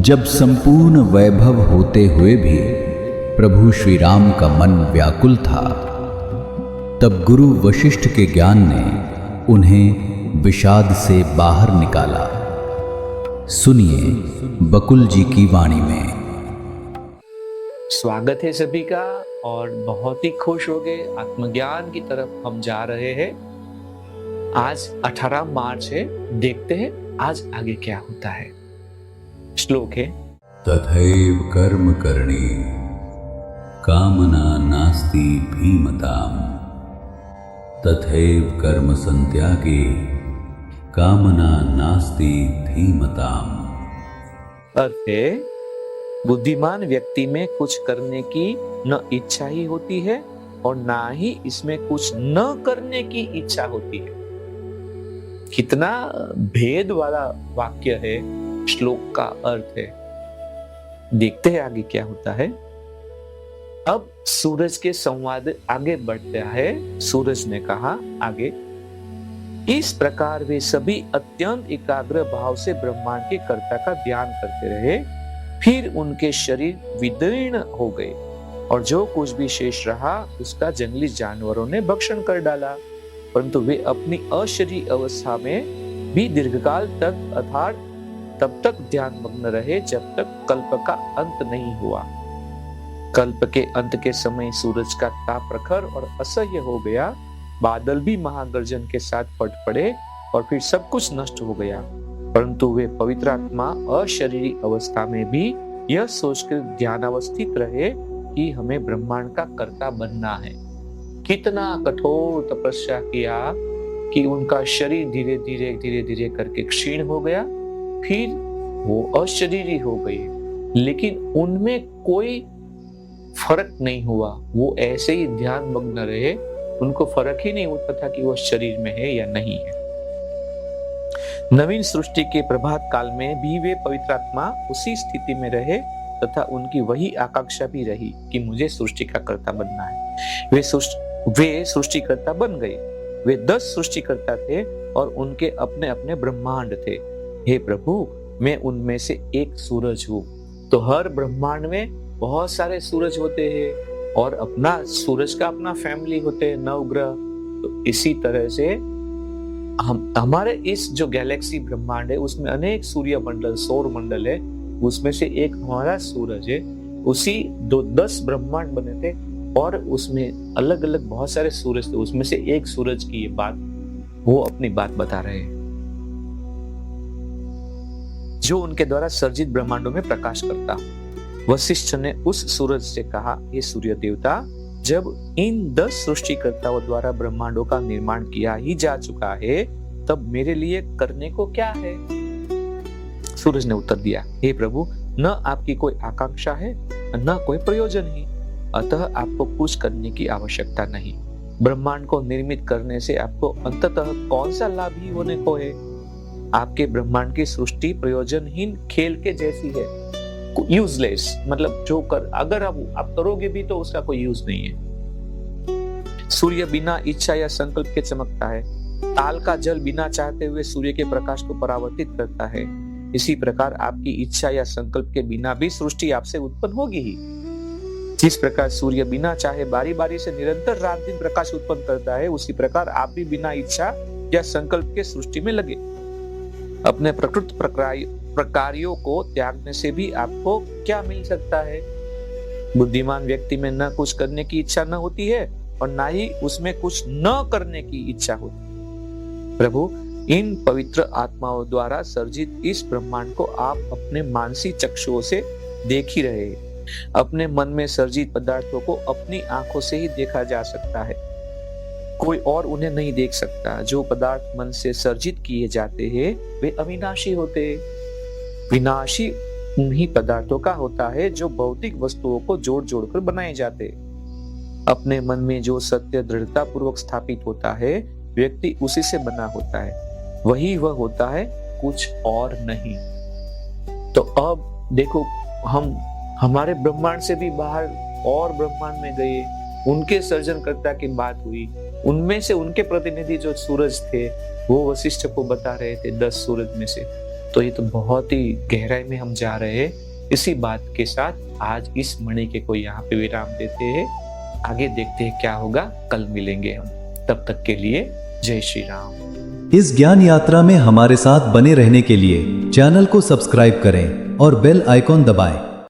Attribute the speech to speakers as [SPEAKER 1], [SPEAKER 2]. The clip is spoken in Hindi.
[SPEAKER 1] जब संपूर्ण वैभव होते हुए भी प्रभु श्री राम का मन व्याकुल था, तब गुरु वशिष्ठ के ज्ञान ने उन्हें विषाद से बाहर निकाला। सुनिए बकुल जी की वाणी में।
[SPEAKER 2] स्वागत है सभी का और बहुत ही खुश हो गए। आत्मज्ञान की तरफ हम जा रहे हैं। आज 18 मार्च है। देखते हैं आज आगे क्या होता है। श्लोक है,
[SPEAKER 1] तथैव कर्म करणी कामना नास्ति भीमताम, तथैव कर्म संत्यागे कामना नास्ति धीमताम।
[SPEAKER 2] अर्थ है, बुद्धिमान व्यक्ति में कुछ करने की न इच्छा ही होती है और ना ही इसमें कुछ न करने की इच्छा होती है। कितना भेद वाला वाक्य है, श्लोक का अर्थ है। देखते हैं आगे क्या होता है। अब सूरज के संवाद आगे बढ़ता है। सूरज ने कहा आगे, इस प्रकार वे सभी अत्यंत एकाग्र भाव से ब्रह्मांड के कर्ता का ध्यान करते रहे। फिर उनके शरीर विदीर्ण हो गए और जो कुछ भी शेष रहा उसका जंगली जानवरों ने भक्षण कर डाला। परंतु वे अपनी अशरीरी अवस्था में भी दीर्घकाल तक अर्थात तब तक ध्यान मग्न रहे जब तक कल्प का अंत नहीं हुआ। कल्प के अंत के समय सूरज का ताप प्रखर और असह्य हो गया। बादल भी महागर्जन के साथ फट पड़े और फिर सब कुछ नष्ट हो गया। परंतु वे पवित्र आत्मा अशरीरी अवस्था में भी यह सोचकर ध्यानावस्थित रहे कि हमें ब्रह्मांड का कर्ता बनना है। कितना कठोर तपस्या किया कि उनका शरीर धीरे धीरे करके क्षीण हो गया। फिर वो अशरीरी हो गए, लेकिन उनमें कोई फर्क नहीं हुआ। वो ऐसे ही ध्यान मग्न रहे। उनको फर्क ही नहीं होता था कि वो शरीर में है या नहीं है। नवीन सृष्टि के प्रभात काल में भी वे पवित्र आत्मा उसी स्थिति में रहे तथा उनकी वही आकांक्षा भी रही कि मुझे सृष्टि का कर्ता बनना है। वे सृष्टिकर्ता बन गए। वे 10 सृष्टिकर्ता थे और उनके अपने अपने ब्रह्मांड थे। हे प्रभु, मैं उनमें से एक सूरज हूँ। तो हर ब्रह्मांड में बहुत सारे सूरज होते हैं और अपना सूरज का अपना फैमिली होते हैं, नवग्रह। तो इसी तरह से हमारे इस जो गैलेक्सी ब्रह्मांड है उसमें अनेक सूर्य मंडल, सौर मंडल है। उसमें से एक हमारा सूरज है। उसी 10 ब्रह्मांड बने थे और उसमें अलग अलग बहुत सारे सूरज थे। उसमें से एक सूरज की ये बात, वो अपनी बात बता रहे हैं जो उनके द्वारा सर्जित ब्रह्मांडों में प्रकाश करता। वशिष्ठ ने उस सूरज से कहा, हे सूर्य देवता, जब इन 10 सृष्टिकर्ताओं द्वारा ब्रह्मांडों का निर्माण किया ही जा चुका है, तब मेरे लिए करने को क्या है? सूरज ने उत्तर दिया, हे प्रभु, न आपकी कोई आकांक्षा है न कोई प्रयोजन ही, अतः आपको कुछ करने की आवश्यकता नहीं। ब्रह्मांड को निर्मित करने से आपको अंततः कौन सा लाभ ही होने को है? आपके ब्रह्मांड की सृष्टि प्रयोजनहीन खेल के जैसी है, यूजलेस। मतलब जो अगर आप करोगे भी तो उसका कोई यूज नहीं है। सूर्य बिना इच्छा या संकल्प के चमकता है। ताल का जल बिना चाहते हुए सूर्य के प्रकाश को परावर्तित करता है। इसी प्रकार आपकी इच्छा या संकल्प के बिना भी सृष्टि आपसे उत्पन्न होगी ही। जिस प्रकार सूर्य बिना चाहे बारी बारी से निरंतर रात दिन प्रकाश उत्पन्न करता है, उसी प्रकार आप भी बिना इच्छा या संकल्प के सृष्टि में लगे। अपने प्रकृत प्रकारों को त्यागने से भी आपको क्या मिल सकता है? बुद्धिमान व्यक्ति में न कुछ करने की इच्छा न होती है और ना ही उसमें कुछ न करने की इच्छा होती। प्रभु, इन पवित्र आत्माओं द्वारा सर्जित इस ब्रह्मांड को आप अपने मानसिक चक्षुओं से देख ही रहे हैं। अपने मन में सर्जित पदार्थों को अपनी आंखों से ही देखा जा सकता है, कोई और उन्हें नहीं देख सकता। जो पदार्थ मन से सर्जित किए जाते हैं वे अविनाशी होते हैं। विनाशी उन्हीं पदार्थों का होता है जो भौतिक वस्तुओं को जोड़ जोड़कर बनाए जाते हैं। अपने मन में जो सत्य दृढ़ता पूर्वक स्थापित होता है, व्यक्ति उसी से बना होता है। वही वह होता है, कुछ और नहीं। तो अब देखो, हम हमारे ब्रह्मांड से भी बाहर और ब्रह्मांड में गए, उनके सर्जनकर्ता की बात हुई। उनमें से उनके प्रतिनिधि जो सूरज थे वो वशिष्ठ को बता रहे थे 10 सूरज में से। तो ये तो बहुत ही गहराई में हम जा रहे हैं। इसी बात के साथ आज इस मणि के को यहाँ पे विराम देते हैं। आगे देखते हैं क्या होगा, कल मिलेंगे हम। तब तक के लिए जय श्री राम।
[SPEAKER 3] इस ज्ञान यात्रा में हमारे साथ बने रहने के लिए चैनल को सब्सक्राइब करें और बेल आइकॉन दबाएं।